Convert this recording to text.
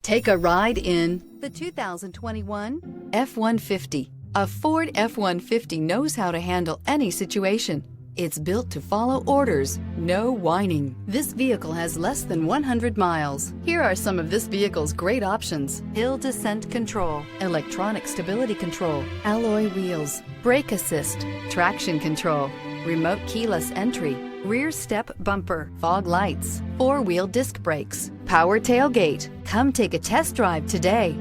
Take a ride in the 2021 F-150. A Ford F-150 knows how to handle any situation. It's built to follow orders, no whining. This vehicle has less than 100 miles. Here are some of this vehicle's great options: hill descent control, electronic stability control, alloy wheels, brake assist, traction control, remote keyless entry, rear step bumper, fog lights, four-wheel disc brakes, power tailgate. Come take a test drive today.